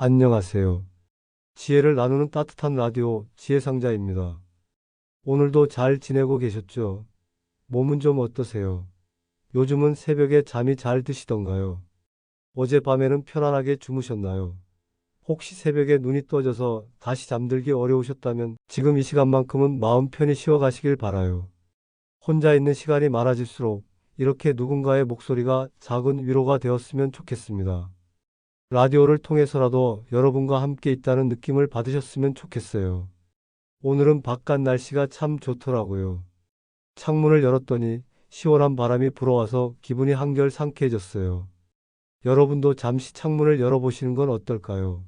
안녕하세요. 지혜를 나누는 따뜻한 라디오 지혜상자입니다. 오늘도 잘 지내고 계셨죠? 몸은 좀 어떠세요? 요즘은 새벽에 잠이 잘 드시던가요? 어젯밤에는 편안하게 주무셨나요? 혹시 새벽에 눈이 떠져서 다시 잠들기 어려우셨다면 지금 이 시간만큼은 마음 편히 쉬어 가시길 바라요. 혼자 있는 시간이 많아질수록 이렇게 누군가의 목소리가 작은 위로가 되었으면 좋겠습니다. 라디오를 통해서라도 여러분과 함께 있다는 느낌을 받으셨으면 좋겠어요. 오늘은 바깥 날씨가 참 좋더라고요. 창문을 열었더니 시원한 바람이 불어와서 기분이 한결 상쾌해졌어요. 여러분도 잠시 창문을 열어보시는 건 어떨까요?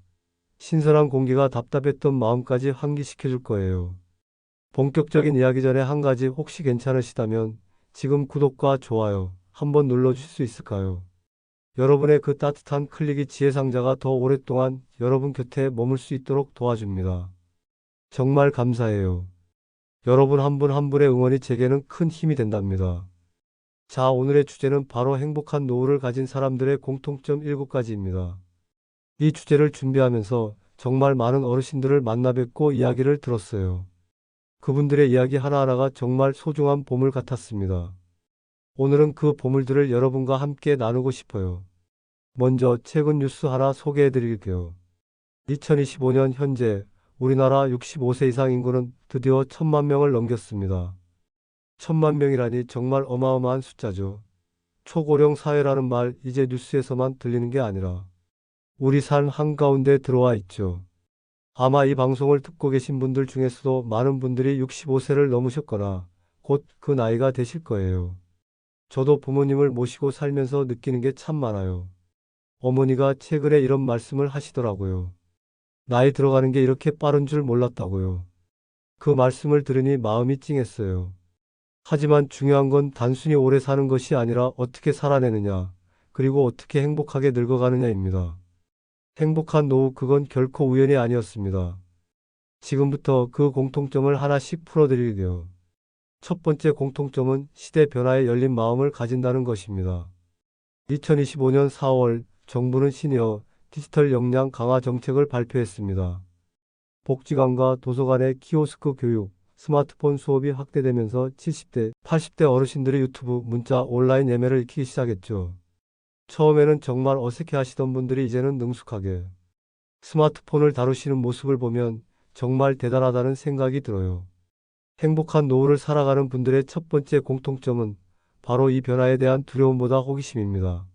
신선한 공기가 답답했던 마음까지 환기시켜 줄 거예요. 본격적인 이야기 전에 한 가지 혹시 괜찮으시다면 지금 구독과 좋아요 한번 눌러주실 수 있을까요? 여러분의 그 따뜻한 클릭이 지혜상자가 더 오랫동안 여러분 곁에 머물 수 있도록 도와줍니다. 정말 감사해요. 여러분 한 분 한 분의 응원이 제게는 큰 힘이 된답니다. 자, 오늘의 주제는 바로 행복한 노후를 가진 사람들의 공통점 7가지입니다. 이 주제를 준비하면서 정말 많은 어르신들을 만나 뵙고 이야기를 들었어요. 그분들의 이야기 하나하나가 정말 소중한 보물 같았습니다. 오늘은 그 보물들을 여러분과 함께 나누고 싶어요. 먼저 최근 뉴스 하나 소개해 드릴게요. 2025년 현재 우리나라 65세 이상 인구는 드디어 1000만 명을 넘겼습니다. 1000만 명이라니 정말 어마어마한 숫자죠. 초고령 사회라는 말 이제 뉴스에서만 들리는 게 아니라 우리 삶 한가운데 들어와 있죠. 아마 이 방송을 듣고 계신 분들 중에서도 많은 분들이 65세를 넘으셨거나 곧 그 나이가 되실 거예요. 저도 부모님을 모시고 살면서 느끼는 게 참 많아요. 어머니가 최근에 이런 말씀을 하시더라고요. 나이 들어가는 게 이렇게 빠른 줄 몰랐다고요. 그 말씀을 들으니 마음이 찡했어요. 하지만 중요한 건 단순히 오래 사는 것이 아니라 어떻게 살아내느냐, 그리고 어떻게 행복하게 늙어가느냐입니다. 행복한 노후 그건 결코 우연이 아니었습니다. 지금부터 그 공통점을 하나씩 풀어드릴게요. 첫 번째 공통점은 시대 변화에 열린 마음을 가진다는 것입니다. 2025년 4월 정부는 시니어 디지털 역량 강화 정책을 발표했습니다. 복지관과 도서관의 키오스크 교육, 스마트폰 수업이 확대되면서 70대, 80대 어르신들의 유튜브, 문자, 온라인 예매를 익히기 시작했죠. 처음에는 정말 어색해 하시던 분들이 이제는 능숙하게 스마트폰을 다루시는 모습을 보면 정말 대단하다는 생각이 들어요. 행복한 노후를 살아가는 분들의 첫 번째 공통점은 바로 이 변화에 대한 두려움보다 호기심입니다.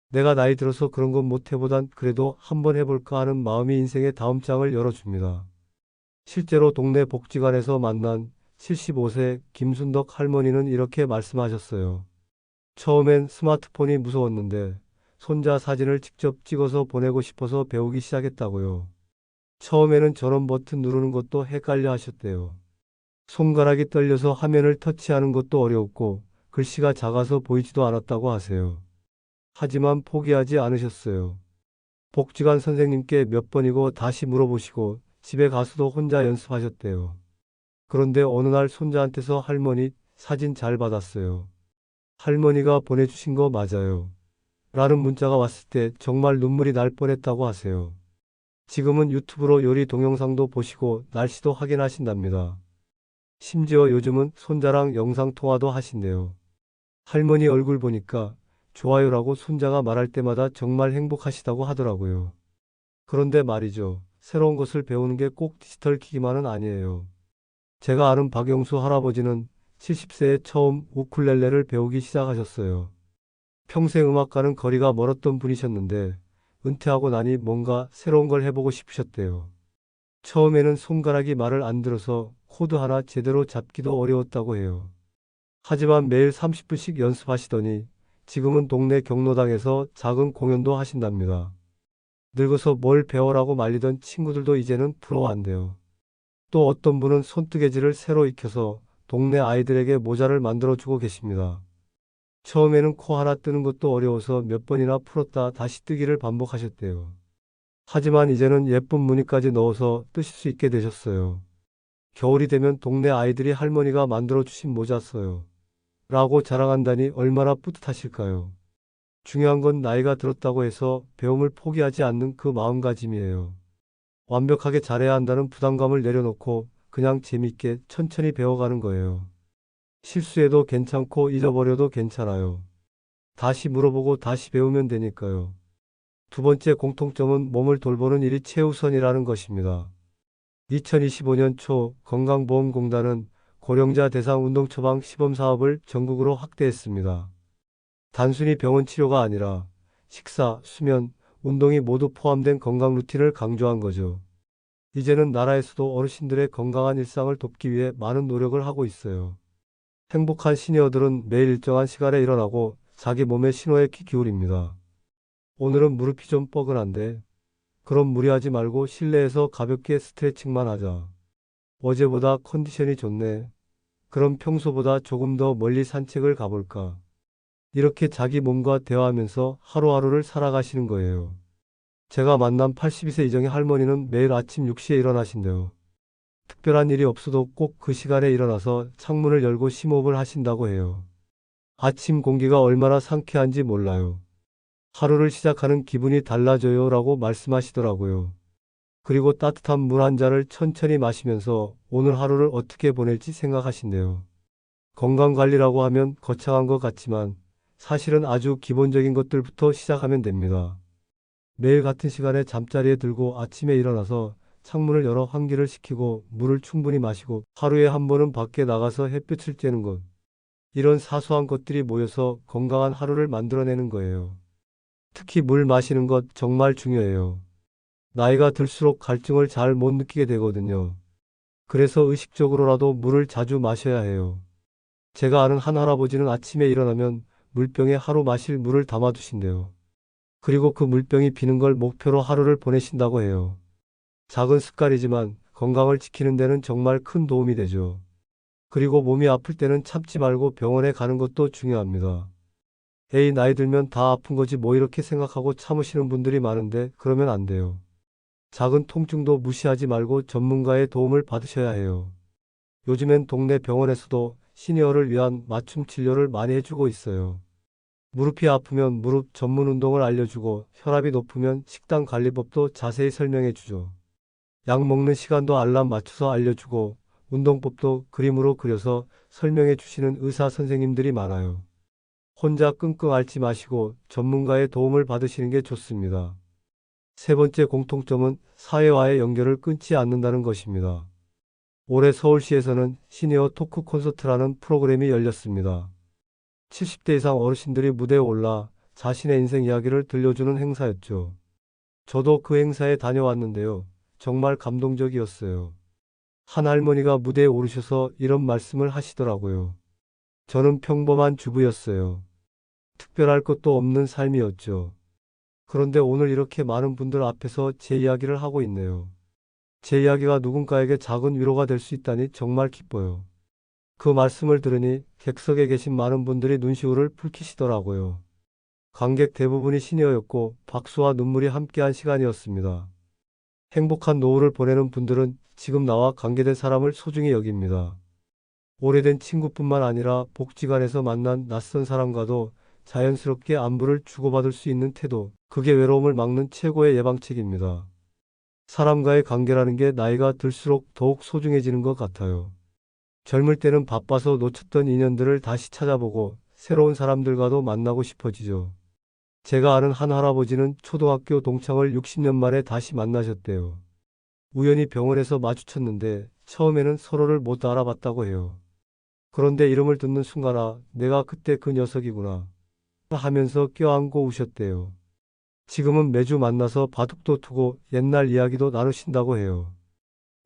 내가 나이 들어서 그런 건 못해보단 그래도 한번 해볼까 하는 마음이 인생의 다음 장을 열어줍니다. 실제로 동네 복지관에서 만난 75세 김순덕 할머니는 이렇게 말씀하셨어요. 처음엔 스마트폰이 무서웠는데 손자 사진을 직접 찍어서 보내고 싶어서 배우기 시작했다고요. 처음에는 전원 버튼 누르는 것도 헷갈려 하셨대요. 손가락이 떨려서 화면을 터치하는 것도 어려웠고 글씨가 작아서 보이지도 않았다고 하세요. 하지만 포기하지 않으셨어요. 복지관 선생님께 몇 번이고 다시 물어보시고 집에 가서도 혼자 연습하셨대요. 그런데 어느 날 손자한테서 할머니 사진 잘 받았어요. 할머니가 보내주신 거 맞아요. 라는 문자가 왔을 때 정말 눈물이 날 뻔했다고 하세요. 지금은 유튜브로 요리 동영상도 보시고 날씨도 확인하신답니다. 심지어 요즘은 손자랑 영상통화도 하신대요. 할머니 얼굴 보니까 좋아요라고 손자가 말할 때마다 정말 행복하시다고 하더라고요. 그런데 말이죠. 새로운 것을 배우는 게 꼭 디지털 기기만은 아니에요. 제가 아는 박영수 할아버지는 70세에 처음 우쿨렐레를 배우기 시작하셨어요. 평생 음악과는 거리가 멀었던 분이셨는데 은퇴하고 나니 뭔가 새로운 걸 해보고 싶으셨대요. 처음에는 손가락이 말을 안 들어서 코드 하나 제대로 잡기도 어려웠다고 해요. 하지만 매일 30분씩 연습하시더니 지금은 동네 경로당에서 작은 공연도 하신답니다. 늙어서 뭘 배워라고 말리던 친구들도 이제는 부러워한대요. 또 어떤 분은 손뜨개질을 새로 익혀서 동네 아이들에게 모자를 만들어주고 계십니다. 처음에는 코 하나 뜨는 것도 어려워서 몇 번이나 풀었다 다시 뜨기를 반복하셨대요. 하지만 이제는 예쁜 무늬까지 넣어서 뜨실 수 있게 되셨어요. 겨울이 되면 동네 아이들이 할머니가 만들어주신 모자 써요. 라고 자랑한다니 얼마나 뿌듯하실까요? 중요한 건 나이가 들었다고 해서 배움을 포기하지 않는 그 마음가짐이에요. 완벽하게 잘해야 한다는 부담감을 내려놓고 그냥 재밌게 천천히 배워가는 거예요. 실수해도 괜찮고 잊어버려도 괜찮아요. 다시 물어보고 다시 배우면 되니까요. 두 번째 공통점은 몸을 돌보는 일이 최우선이라는 것입니다. 2025년 초 건강보험공단은 고령자 대상 운동 처방 시범 사업을 전국으로 확대했습니다. 단순히 병원 치료가 아니라 식사, 수면, 운동이 모두 포함된 건강 루틴을 강조한 거죠. 이제는 나라에서도 어르신들의 건강한 일상을 돕기 위해 많은 노력을 하고 있어요. 행복한 시니어들은 매일 일정한 시간에 일어나고 자기 몸의 신호에 귀 기울입니다. 오늘은 무릎이 좀 뻐근한데, 그럼 무리하지 말고 실내에서 가볍게 스트레칭만 하자. 어제보다 컨디션이 좋네. 그럼 평소보다 조금 더 멀리 산책을 가볼까? 이렇게 자기 몸과 대화하면서 하루하루를 살아가시는 거예요. 제가 만난 82세 이정의 할머니는 매일 아침 6시에 일어나신대요. 특별한 일이 없어도 꼭 그 시간에 일어나서 창문을 열고 심호흡을 하신다고 해요. 아침 공기가 얼마나 상쾌한지 몰라요. 하루를 시작하는 기분이 달라져요 라고 말씀하시더라고요. 그리고 따뜻한 물 한 잔을 천천히 마시면서 오늘 하루를 어떻게 보낼지 생각하신대요. 건강관리라고 하면 거창한 것 같지만 사실은 아주 기본적인 것들부터 시작하면 됩니다. 매일 같은 시간에 잠자리에 들고 아침에 일어나서 창문을 열어 환기를 시키고 물을 충분히 마시고 하루에 한 번은 밖에 나가서 햇볕을 쬐는 것. 이런 사소한 것들이 모여서 건강한 하루를 만들어내는 거예요. 특히 물 마시는 것 정말 중요해요. 나이가 들수록 갈증을 잘 못 느끼게 되거든요. 그래서 의식적으로라도 물을 자주 마셔야 해요. 제가 아는 한 할아버지는 아침에 일어나면 물병에 하루 마실 물을 담아두신대요. 그리고 그 물병이 비는 걸 목표로 하루를 보내신다고 해요. 작은 습관이지만 건강을 지키는 데는 정말 큰 도움이 되죠. 그리고 몸이 아플 때는 참지 말고 병원에 가는 것도 중요합니다. 에이, 나이 들면 다 아픈 거지 뭐 이렇게 생각하고 참으시는 분들이 많은데 그러면 안 돼요. 작은 통증도 무시하지 말고 전문가의 도움을 받으셔야 해요. 요즘엔 동네 병원에서도 시니어를 위한 맞춤 진료를 많이 해주고 있어요. 무릎이 아프면 무릎 전문 운동을 알려주고 혈압이 높으면 식단 관리법도 자세히 설명해 주죠. 약 먹는 시간도 알람 맞춰서 알려주고 운동법도 그림으로 그려서 설명해 주시는 의사 선생님들이 많아요. 혼자 끙끙 앓지 마시고 전문가의 도움을 받으시는 게 좋습니다. 세 번째 공통점은 사회와의 연결을 끊지 않는다는 것입니다. 올해 서울시에서는 시니어 토크 콘서트라는 프로그램이 열렸습니다. 70대 이상 어르신들이 무대에 올라 자신의 인생 이야기를 들려주는 행사였죠. 저도 그 행사에 다녀왔는데요. 정말 감동적이었어요. 한 할머니가 무대에 오르셔서 이런 말씀을 하시더라고요. 저는 평범한 주부였어요. 특별할 것도 없는 삶이었죠. 그런데 오늘 이렇게 많은 분들 앞에서 제 이야기를 하고 있네요. 제 이야기가 누군가에게 작은 위로가 될 수 있다니 정말 기뻐요. 그 말씀을 들으니 객석에 계신 많은 분들이 눈시울을 붉히시더라고요. 관객 대부분이 시니어였고 박수와 눈물이 함께한 시간이었습니다. 행복한 노후를 보내는 분들은 지금 나와 관계된 사람을 소중히 여깁니다. 오래된 친구뿐만 아니라 복지관에서 만난 낯선 사람과도 자연스럽게 안부를 주고받을 수 있는 태도, 그게 외로움을 막는 최고의 예방책입니다. 사람과의 관계라는 게 나이가 들수록 더욱 소중해지는 것 같아요. 젊을 때는 바빠서 놓쳤던 인연들을 다시 찾아보고 새로운 사람들과도 만나고 싶어지죠. 제가 아는 한 할아버지는 초등학교 동창을 60년 만에 다시 만나셨대요. 우연히 병원에서 마주쳤는데 처음에는 서로를 못 알아봤다고 해요. 그런데 이름을 듣는 순간 아, 내가 그때 그 녀석이구나 하면서 껴안고 우셨대요. 지금은 매주 만나서 바둑도 두고 옛날 이야기도 나누신다고 해요.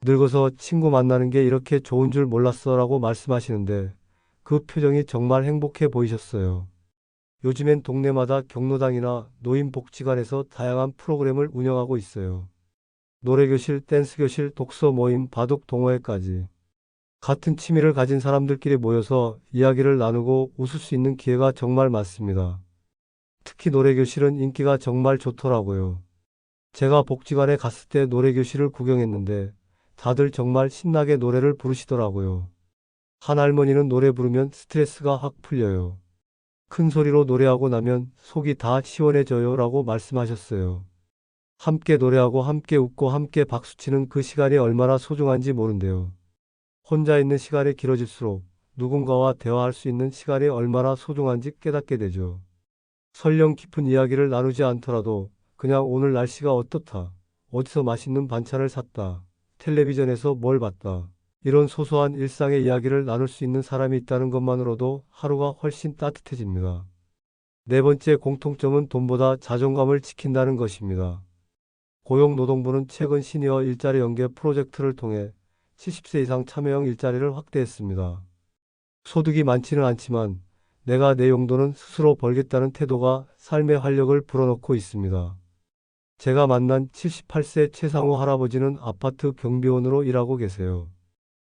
늙어서 친구 만나는 게 이렇게 좋은 줄 몰랐어 라고 말씀하시는데 그 표정이 정말 행복해 보이셨어요. 요즘엔 동네마다 경로당이나 노인복지관에서 다양한 프로그램을 운영하고 있어요. 노래교실, 댄스교실, 독서 모임, 바둑 동호회까지. 같은 취미를 가진 사람들끼리 모여서 이야기를 나누고 웃을 수 있는 기회가 정말 많습니다. 특히 노래교실은 인기가 정말 좋더라고요. 제가 복지관에 갔을 때 노래교실을 구경했는데 다들 정말 신나게 노래를 부르시더라고요. 한 할머니는 노래 부르면 스트레스가 확 풀려요. 큰 소리로 노래하고 나면 속이 다 시원해져요 라고 말씀하셨어요. 함께 노래하고 함께 웃고 함께 박수치는 그 시간이 얼마나 소중한지 모른대요. 혼자 있는 시간이 길어질수록 누군가와 대화할 수 있는 시간이 얼마나 소중한지 깨닫게 되죠. 설령 깊은 이야기를 나누지 않더라도 그냥 오늘 날씨가 어떻다, 어디서 맛있는 반찬을 샀다, 텔레비전에서 뭘 봤다, 이런 소소한 일상의 이야기를 나눌 수 있는 사람이 있다는 것만으로도 하루가 훨씬 따뜻해집니다. 네 번째 공통점은 돈보다 자존감을 지킨다는 것입니다. 고용노동부는 최근 시니어 일자리 연계 프로젝트를 통해 70세 이상 참여형 일자리를 확대했습니다. 소득이 많지는 않지만 내가 내 용돈은 스스로 벌겠다는 태도가 삶의 활력을 불어넣고 있습니다. 제가 만난 78세 최상호 할아버지는 아파트 경비원으로 일하고 계세요.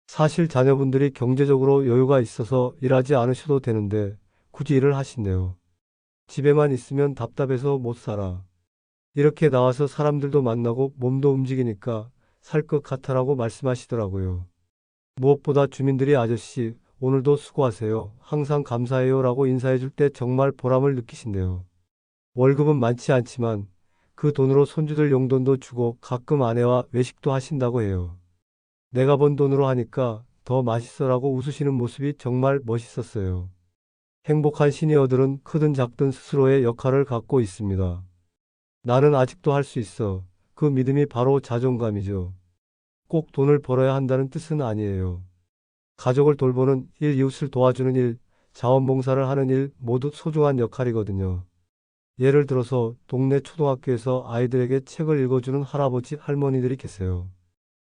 사실 자녀분들이 경제적으로 여유가 있어서 일하지 않으셔도 되는데 굳이 일을 하신대요. 집에만 있으면 답답해서 못 살아. 이렇게 나와서 사람들도 만나고 몸도 움직이니까 살 것 같아라고 말씀하시더라고요. 무엇보다 주민들이 아저씨, 오늘도 수고하세요. 항상 감사해요 라고 인사해 줄 때 정말 보람을 느끼신대요. 월급은 많지 않지만 그 돈으로 손주들 용돈도 주고 가끔 아내와 외식도 하신다고 해요. 내가 번 돈으로 하니까 더 맛있어라고 웃으시는 모습이 정말 멋있었어요. 행복한 시니어들은 크든 작든 스스로의 역할을 갖고 있습니다. 나는 아직도 할 수 있어. 그 믿음이 바로 자존감이죠. 꼭 돈을 벌어야 한다는 뜻은 아니에요. 가족을 돌보는 일, 이웃을 도와주는 일, 자원봉사를 하는 일 모두 소중한 역할이거든요. 예를 들어서 동네 초등학교에서 아이들에게 책을 읽어주는 할아버지, 할머니들이 계세요.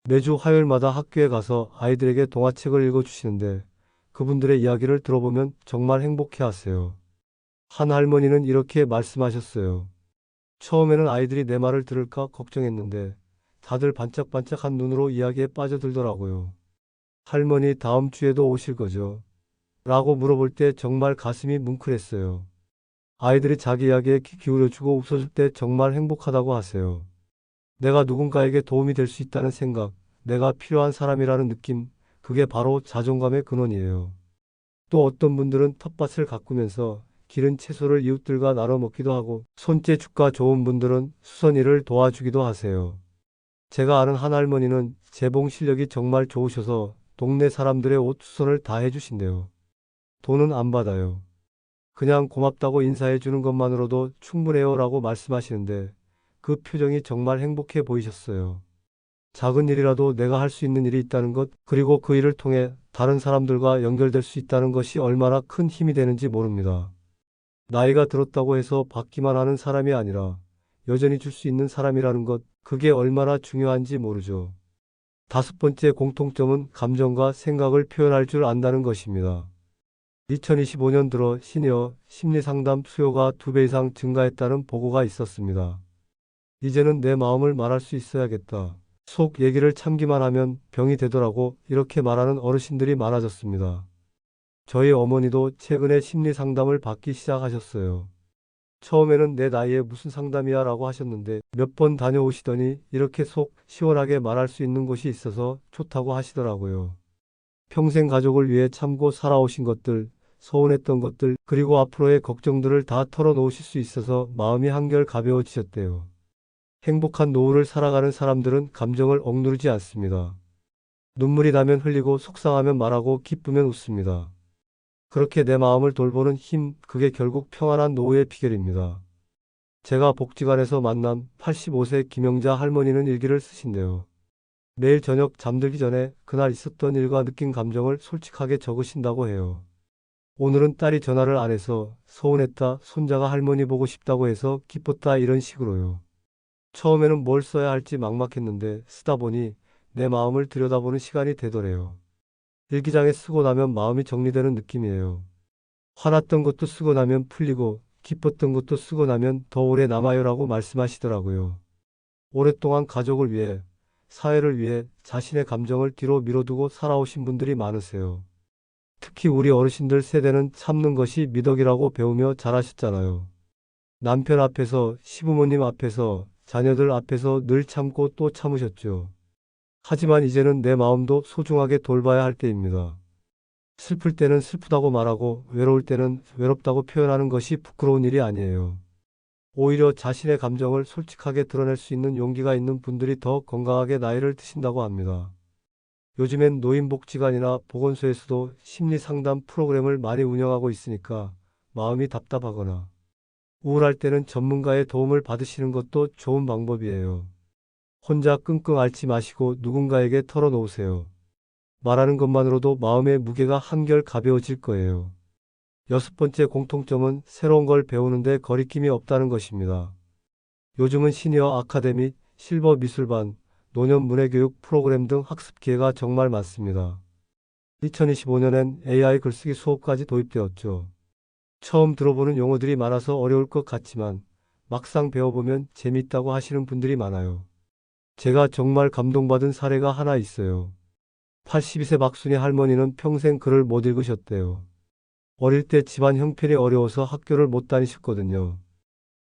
매주 화요일마다 학교에 가서 아이들에게 동화책을 읽어주시는데 그분들의 이야기를 들어보면 정말 행복해 하세요. 한 할머니는 이렇게 말씀하셨어요. 처음에는 아이들이 내 말을 들을까 걱정했는데 다들 반짝반짝한 눈으로 이야기에 빠져들더라고요. 할머니 다음 주에도 오실 거죠? 라고 물어볼 때 정말 가슴이 뭉클했어요. 아이들이 자기 이야기에 귀 기울여주고 웃어줄 때 정말 행복하다고 하세요. 내가 누군가에게 도움이 될 수 있다는 생각, 내가 필요한 사람이라는 느낌, 그게 바로 자존감의 근원이에요. 또 어떤 분들은 텃밭을 가꾸면서 기른 채소를 이웃들과 나눠 먹기도 하고 손재주가 좋은 분들은 수선일을 도와주기도 하세요. 제가 아는 한 할머니는 재봉 실력이 정말 좋으셔서 동네 사람들의 옷 수선을 다 해주신대요. 돈은 안 받아요. 그냥 고맙다고 인사해 주는 것만으로도 충분해요 라고 말씀하시는데 그 표정이 정말 행복해 보이셨어요. 작은 일이라도 내가 할 수 있는 일이 있다는 것, 그리고 그 일을 통해 다른 사람들과 연결될 수 있다는 것이 얼마나 큰 힘이 되는지 모릅니다. 나이가 들었다고 해서 받기만 하는 사람이 아니라 여전히 줄 수 있는 사람이라는 것, 그게 얼마나 중요한지 모르죠. 다섯 번째 공통점은 감정과 생각을 표현할 줄 안다는 것입니다. 2025년 들어 시니어 심리상담 수요가 2배 이상 증가했다는 보고가 있었습니다. 이제는 내 마음을 말할 수 있어야겠다. 속 얘기를 참기만 하면 병이 되더라고 이렇게 말하는 어르신들이 많아졌습니다. 저희 어머니도 최근에 심리 상담을 받기 시작하셨어요. 처음에는 내 나이에 무슨 상담이야 라고 하셨는데 몇 번 다녀오시더니 이렇게 속 시원하게 말할 수 있는 곳이 있어서 좋다고 하시더라고요. 평생 가족을 위해 참고 살아오신 것들, 서운했던 것들, 그리고 앞으로의 걱정들을 다 털어놓으실 수 있어서 마음이 한결 가벼워지셨대요. 행복한 노후를 살아가는 사람들은 감정을 억누르지 않습니다. 눈물이 나면 흘리고 속상하면 말하고 기쁘면 웃습니다. 그렇게 내 마음을 돌보는 힘, 그게 결국 평안한 노후의 비결입니다. 제가 복지관에서 만난 85세 김영자 할머니는 일기를 쓰신대요. 매일 저녁 잠들기 전에 그날 있었던 일과 느낀 감정을 솔직하게 적으신다고 해요. 오늘은 딸이 전화를 안 해서 서운했다, 손자가 할머니 보고 싶다고 해서 기뻤다 이런 식으로요. 처음에는 뭘 써야 할지 막막했는데 쓰다 보니 내 마음을 들여다보는 시간이 되더래요. 일기장에 쓰고 나면 마음이 정리되는 느낌이에요. 화났던 것도 쓰고 나면 풀리고 기뻤던 것도 쓰고 나면 더 오래 남아요라고 말씀하시더라고요. 오랫동안 가족을 위해, 사회를 위해 자신의 감정을 뒤로 미뤄두고 살아오신 분들이 많으세요. 특히 우리 어르신들 세대는 참는 것이 미덕이라고 배우며 자라셨잖아요. 남편 앞에서, 시부모님 앞에서, 자녀들 앞에서 늘 참고 또 참으셨죠. 하지만 이제는 내 마음도 소중하게 돌봐야 할 때입니다. 슬플 때는 슬프다고 말하고 외로울 때는 외롭다고 표현하는 것이 부끄러운 일이 아니에요. 오히려 자신의 감정을 솔직하게 드러낼 수 있는 용기가 있는 분들이 더 건강하게 나이를 드신다고 합니다. 요즘엔 노인복지관이나 보건소에서도 심리 상담 프로그램을 많이 운영하고 있으니까 마음이 답답하거나 우울할 때는 전문가의 도움을 받으시는 것도 좋은 방법이에요. 혼자 끙끙 앓지 마시고 누군가에게 털어놓으세요. 말하는 것만으로도 마음의 무게가 한결 가벼워질 거예요. 여섯 번째 공통점은 새로운 걸 배우는데 거리낌이 없다는 것입니다. 요즘은 시니어 아카데미, 실버 미술반, 노년 문해교육 프로그램 등 학습 기회가 정말 많습니다. 2025년엔 AI 글쓰기 수업까지 도입되었죠. 처음 들어보는 용어들이 많아서 어려울 것 같지만 막상 배워보면 재밌다고 하시는 분들이 많아요. 제가 정말 감동받은 사례가 하나 있어요. 82세 박순희 할머니는 평생 글을 못 읽으셨대요. 어릴 때 집안 형편이 어려워서 학교를 못 다니셨거든요.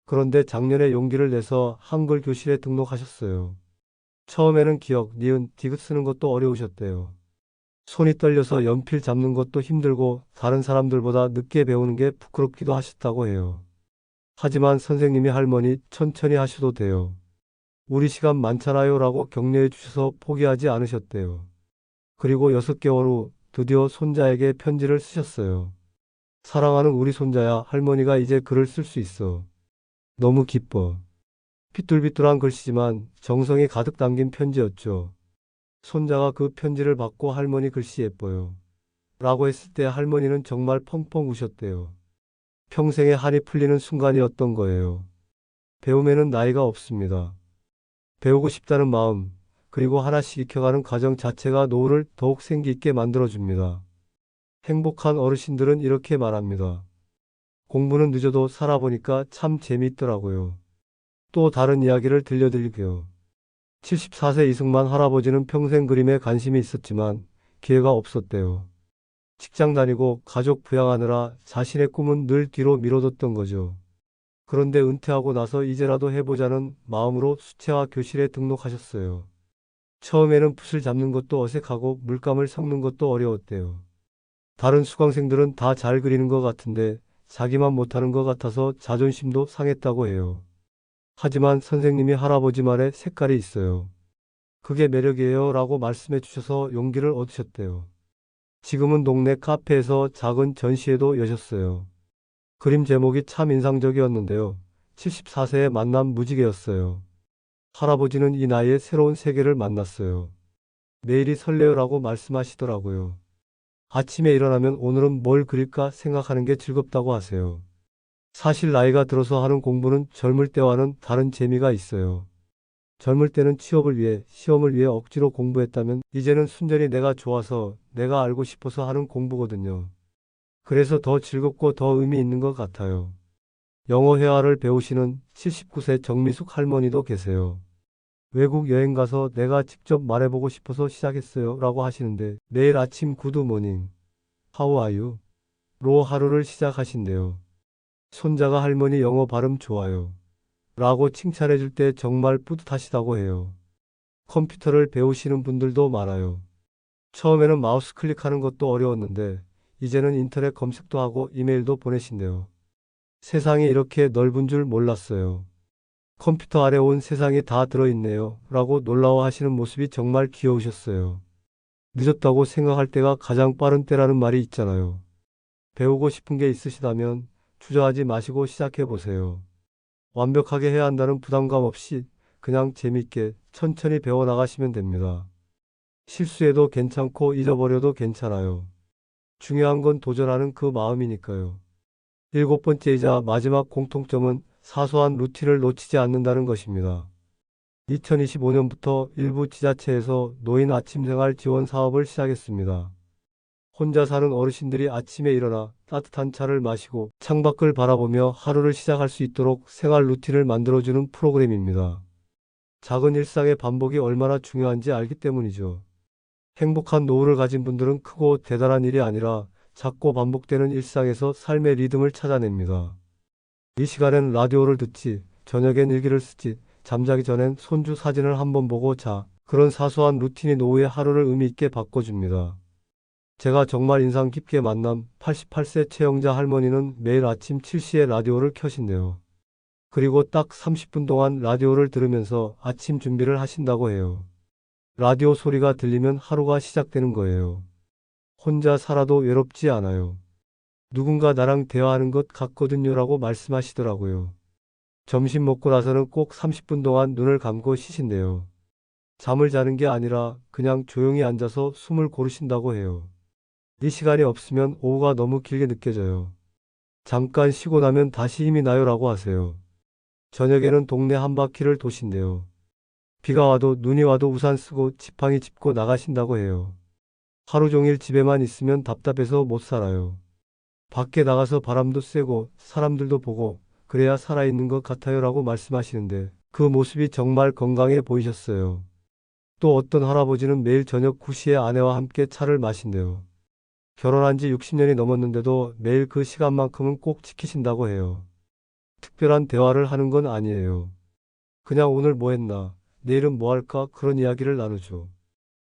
그런데 작년에 용기를 내서 한글 교실에 등록하셨어요. 처음에는 기억, 니은, 디귿 쓰는 것도 어려우셨대요. 손이 떨려서 연필 잡는 것도 힘들고 다른 사람들보다 늦게 배우는 게 부끄럽기도 하셨다고 해요. 하지만 선생님이 할머니 천천히 하셔도 돼요. 우리 시간 많잖아요 라고 격려해 주셔서 포기하지 않으셨대요. 그리고 6개월 후 드디어 손자에게 편지를 쓰셨어요. 사랑하는 우리 손자야, 할머니가 이제 글을 쓸 수 있어. 너무 기뻐. 삐뚤삐뚤한 글씨지만 정성이 가득 담긴 편지였죠. 손자가 그 편지를 받고 할머니 글씨 예뻐요. 라고 했을 때 할머니는 정말 펑펑 우셨대요. 평생의 한이 풀리는 순간이었던 거예요. 배움에는 나이가 없습니다. 배우고 싶다는 마음, 그리고 하나씩 익혀가는 과정 자체가 노후를 더욱 생기 있게 만들어줍니다. 행복한 어르신들은 이렇게 말합니다. 공부는 늦어도 살아보니까 참 재미있더라고요. 또 다른 이야기를 들려드릴게요. 74세 이승만 할아버지는 평생 그림에 관심이 있었지만 기회가 없었대요. 직장 다니고 가족 부양하느라 자신의 꿈은 늘 뒤로 미뤄뒀던 거죠. 그런데 은퇴하고 나서 이제라도 해보자는 마음으로 수채화 교실에 등록하셨어요. 처음에는 붓을 잡는 것도 어색하고 물감을 섞는 것도 어려웠대요. 다른 수강생들은 다 잘 그리는 것 같은데 자기만 못하는 것 같아서 자존심도 상했다고 해요. 하지만 선생님이 할아버지 말에 색깔이 있어요. 그게 매력이에요 라고 말씀해 주셔서 용기를 얻으셨대요. 지금은 동네 카페에서 작은 전시회도 여셨어요. 그림 제목이 참 인상적이었는데요. 74세의 만남 무지개였어요. 할아버지는 이 나이에 새로운 세계를 만났어요. 매일이 설레요라고 말씀하시더라고요. 아침에 일어나면 오늘은 뭘 그릴까 생각하는 게 즐겁다고 하세요. 사실 나이가 들어서 하는 공부는 젊을 때와는 다른 재미가 있어요. 젊을 때는 취업을 위해, 시험을 위해 억지로 공부했다면 이제는 순전히 내가 좋아서, 내가 알고 싶어서 하는 공부거든요. 그래서 더 즐겁고 더 의미 있는 것 같아요. 영어 회화를 배우시는 79세 정미숙 할머니도 계세요. 외국 여행 가서 내가 직접 말해보고 싶어서 시작했어요 라고 하시는데 매일 아침 구드 모닝, How are you? 로 하루를 시작하신대요. 손자가 할머니 영어 발음 좋아요. 라고 칭찬해 줄 때 정말 뿌듯하시다고 해요. 컴퓨터를 배우시는 분들도 많아요. 처음에는 마우스 클릭하는 것도 어려웠는데 이제는 인터넷 검색도 하고 이메일도 보내신대요. 세상이 이렇게 넓은 줄 몰랐어요. 컴퓨터 아래 온 세상이 다 들어있네요. 라고 놀라워하시는 모습이 정말 귀여우셨어요. 늦었다고 생각할 때가 가장 빠른 때라는 말이 있잖아요. 배우고 싶은 게 있으시다면 주저하지 마시고 시작해 보세요. 완벽하게 해야 한다는 부담감 없이 그냥 재밌게 천천히 배워나가시면 됩니다. 실수해도 괜찮고 잊어버려도 괜찮아요. 중요한 건 도전하는 그 마음이니까요. 일곱 번째이자 마지막 공통점은 사소한 루틴을 놓치지 않는다는 것입니다. 2025년부터 일부 지자체에서 노인 아침생활 지원 사업을 시작했습니다. 혼자 사는 어르신들이 아침에 일어나 따뜻한 차를 마시고 창밖을 바라보며 하루를 시작할 수 있도록 생활 루틴을 만들어주는 프로그램입니다. 작은 일상의 반복이 얼마나 중요한지 알기 때문이죠. 행복한 노후를 가진 분들은 크고 대단한 일이 아니라 작고 반복되는 일상에서 삶의 리듬을 찾아냅니다. 이 시간엔 라디오를 듣지, 저녁엔 일기를 쓰지, 잠자기 전엔 손주 사진을 한번 보고 자. 그런 사소한 루틴이 노후의 하루를 의미 있게 바꿔줍니다. 제가 정말 인상 깊게 만난 88세 최영자 할머니는 매일 아침 7시에 라디오를 켜신대요. 그리고 딱 30분 동안 라디오를 들으면서 아침 준비를 하신다고 해요. 라디오 소리가 들리면 하루가 시작되는 거예요. 혼자 살아도 외롭지 않아요. 누군가 나랑 대화하는 것 같거든요라고 말씀하시더라고요. 점심 먹고 나서는 꼭 30분 동안 눈을 감고 쉬신대요. 잠을 자는 게 아니라 그냥 조용히 앉아서 숨을 고르신다고 해요. 이 시간이 없으면 오후가 너무 길게 느껴져요. 잠깐 쉬고 나면 다시 힘이 나요라고 하세요. 저녁에는 동네 한 바퀴를 도신대요. 비가 와도 눈이 와도 우산 쓰고 지팡이 짚고 나가신다고 해요. 하루 종일 집에만 있으면 답답해서 못 살아요. 밖에 나가서 바람도 쐬고 사람들도 보고 그래야 살아있는 것 같아요라고 말씀하시는데 그 모습이 정말 건강해 보이셨어요. 또 어떤 할아버지는 매일 저녁 9시에 아내와 함께 차를 마신대요. 결혼한 지 60년이 넘었는데도 매일 그 시간만큼은 꼭 지키신다고 해요. 특별한 대화를 하는 건 아니에요. 그냥 오늘 뭐 했나, 내일은 뭐 할까 그런 이야기를 나누죠.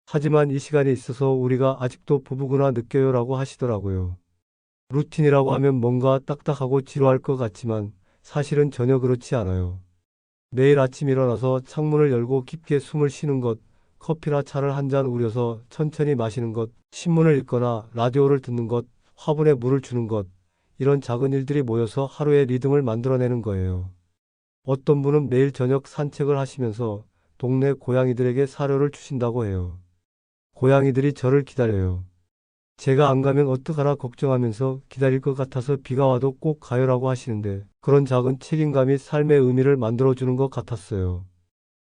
하지만 이 시간이 있어서 우리가 아직도 부부구나 느껴요라고 하시더라고요. 루틴이라고 하면 뭔가 딱딱하고 지루할 것 같지만 사실은 전혀 그렇지 않아요. 매일 아침 일어나서 창문을 열고 깊게 숨을 쉬는 것, 커피나 차를 한 잔 우려서 천천히 마시는 것, 신문을 읽거나 라디오를 듣는 것, 화분에 물을 주는 것, 이런 작은 일들이 모여서 하루의 리듬을 만들어내는 거예요. 어떤 분은 매일 저녁 산책을 하시면서 동네 고양이들에게 사료를 주신다고 해요. 고양이들이 저를 기다려요. 제가 안 가면 어떡하나 걱정하면서 기다릴 것 같아서 비가 와도 꼭 가요라고 하시는데 그런 작은 책임감이 삶의 의미를 만들어주는 것 같았어요.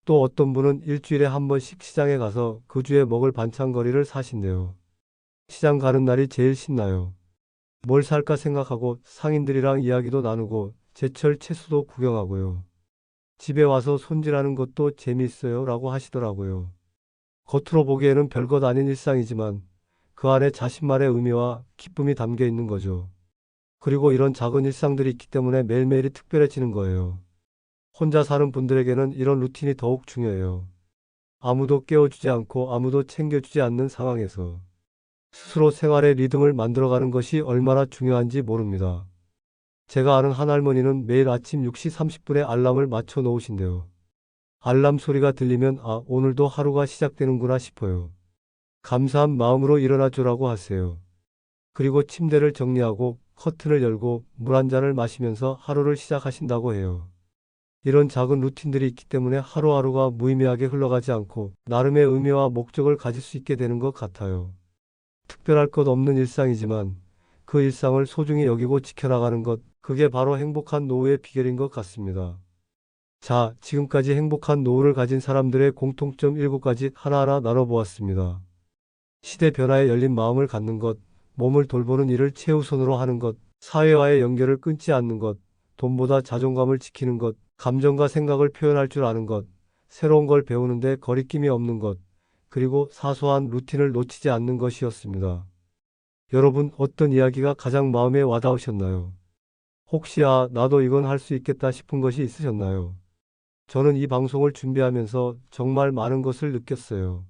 또 어떤 분은 일주일에 한 번씩 시장에 가서 그 주에 먹을 반찬거리를 사신대요. 시장 가는 날이 제일 신나요. 뭘 살까 생각하고 상인들이랑 이야기도 나누고 제철 채소도 구경하고요. 집에 와서 손질하는 것도 재미있어요 라고 하시더라고요. 겉으로 보기에는 별것 아닌 일상이지만 그 안에 자신만의 의미와 기쁨이 담겨 있는 거죠. 그리고 이런 작은 일상들이 있기 때문에 매일매일이 특별해지는 거예요. 혼자 사는 분들에게는 이런 루틴이 더욱 중요해요. 아무도 깨워주지 않고 아무도 챙겨주지 않는 상황에서 스스로 생활의 리듬을 만들어가는 것이 얼마나 중요한지 모릅니다. 제가 아는 한 할머니는 매일 아침 6시 30분에 알람을 맞춰 놓으신대요. 알람 소리가 들리면 오늘도 하루가 시작되는구나 싶어요. 감사한 마음으로 일어나줘라고 하세요. 그리고 침대를 정리하고 커튼을 열고 물 한 잔을 마시면서 하루를 시작하신다고 해요. 이런 작은 루틴들이 있기 때문에 하루하루가 무의미하게 흘러가지 않고 나름의 의미와 목적을 가질 수 있게 되는 것 같아요. 특별할 것 없는 일상이지만 그 일상을 소중히 여기고 지켜나가는 것, 그게 바로 행복한 노후의 비결인 것 같습니다. 자, 지금까지 행복한 노후를 가진 사람들의 공통점 7가지 하나하나 나눠보았습니다. 시대 변화에 열린 마음을 갖는 것, 몸을 돌보는 일을 최우선으로 하는 것, 사회와의 연결을 끊지 않는 것, 돈보다 자존감을 지키는 것, 감정과 생각을 표현할 줄 아는 것, 새로운 걸 배우는데 거리낌이 없는 것, 그리고 사소한 루틴을 놓치지 않는 것이었습니다. 여러분, 어떤 이야기가 가장 마음에 와닿으셨나요? 혹시 나도 이건 할 수 있겠다 싶은 것이 있으셨나요? 저는 이 방송을 준비하면서 정말 많은 것을 느꼈어요.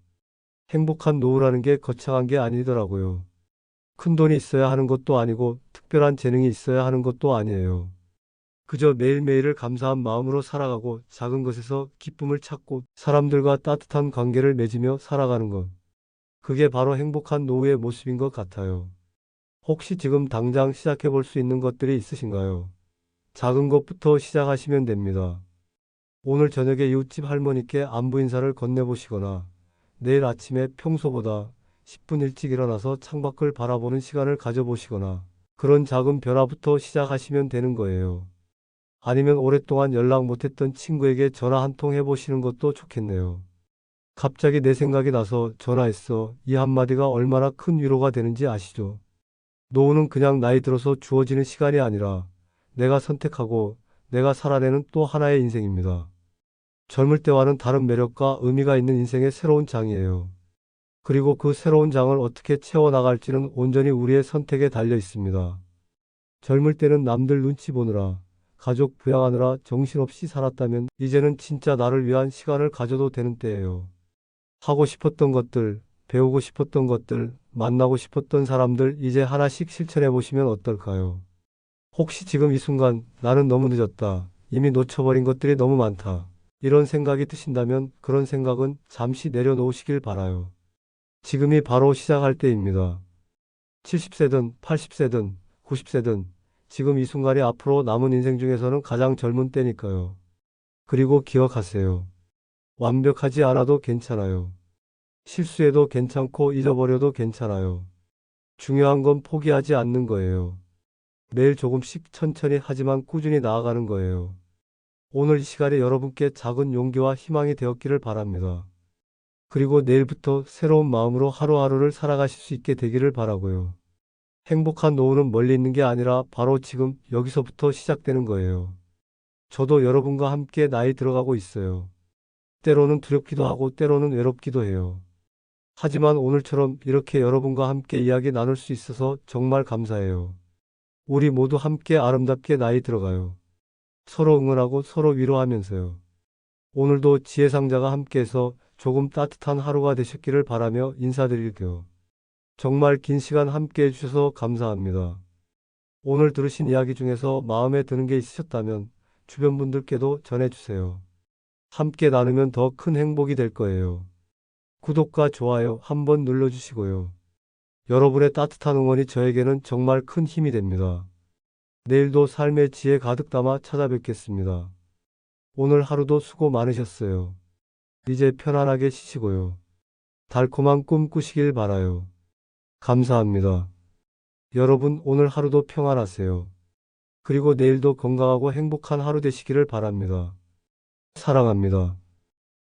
행복한 노후라는 게 거창한 게 아니더라고요. 큰 돈이 있어야 하는 것도 아니고 특별한 재능이 있어야 하는 것도 아니에요. 그저 매일매일을 감사한 마음으로 살아가고 작은 것에서 기쁨을 찾고 사람들과 따뜻한 관계를 맺으며 살아가는 것. 그게 바로 행복한 노후의 모습인 것 같아요. 혹시 지금 당장 시작해 볼 수 있는 것들이 있으신가요? 작은 것부터 시작하시면 됩니다. 오늘 저녁에 이웃집 할머니께 안부 인사를 건네보시거나 내일 아침에 평소보다 10분 일찍 일어나서 창밖을 바라보는 시간을 가져보시거나 그런 작은 변화부터 시작하시면 되는 거예요. 아니면 오랫동안 연락 못했던 친구에게 전화 한 통 해보시는 것도 좋겠네요. 갑자기 내 생각이 나서 전화했어. 이 한마디가 얼마나 큰 위로가 되는지 아시죠? 노후는 그냥 나이 들어서 주어지는 시간이 아니라 내가 선택하고 내가 살아내는 또 하나의 인생입니다. 젊을 때와는 다른 매력과 의미가 있는 인생의 새로운 장이에요. 그리고 그 새로운 장을 어떻게 채워나갈지는 온전히 우리의 선택에 달려 있습니다. 젊을 때는 남들 눈치 보느라, 가족 부양하느라 정신없이 살았다면 이제는 진짜 나를 위한 시간을 가져도 되는 때예요. 하고 싶었던 것들, 배우고 싶었던 것들, 만나고 싶었던 사람들 이제 하나씩 실천해 보시면 어떨까요? 혹시 지금 이 순간 나는 너무 늦었다. 이미 놓쳐버린 것들이 너무 많다. 이런 생각이 드신다면 그런 생각은 잠시 내려놓으시길 바라요. 지금이 바로 시작할 때입니다. 70세든 80세든 90세든 지금 이 순간이 앞으로 남은 인생 중에서는 가장 젊은 때니까요. 그리고 기억하세요. 완벽하지 않아도 괜찮아요. 실수해도 괜찮고 잊어버려도 괜찮아요. 중요한 건 포기하지 않는 거예요. 매일 조금씩 천천히 하지만 꾸준히 나아가는 거예요. 오늘 이 시간에 여러분께 작은 용기와 희망이 되었기를 바랍니다. 그리고 내일부터 새로운 마음으로 하루하루를 살아가실 수 있게 되기를 바라고요. 행복한 노후는 멀리 있는 게 아니라 바로 지금 여기서부터 시작되는 거예요. 저도 여러분과 함께 나이 들어가고 있어요. 때로는 두렵기도 하고 때로는 외롭기도 해요. 하지만 오늘처럼 이렇게 여러분과 함께 이야기 나눌 수 있어서 정말 감사해요. 우리 모두 함께 아름답게 나이 들어가요. 서로 응원하고 서로 위로하면서요. 오늘도 지혜상자가 함께해서 조금 따뜻한 하루가 되셨기를 바라며 인사드릴게요. 정말 긴 시간 함께 해주셔서 감사합니다. 오늘 들으신 이야기 중에서 마음에 드는 게 있으셨다면 주변 분들께도 전해주세요. 함께 나누면 더 큰 행복이 될 거예요. 구독과 좋아요 한번 눌러주시고요. 여러분의 따뜻한 응원이 저에게는 정말 큰 힘이 됩니다. 내일도 삶의 지혜 가득 담아 찾아뵙겠습니다. 오늘 하루도 수고 많으셨어요. 이제 편안하게 쉬시고요. 달콤한 꿈 꾸시길 바라요. 감사합니다. 여러분 오늘 하루도 평안하세요. 그리고 내일도 건강하고 행복한 하루 되시기를 바랍니다. 사랑합니다.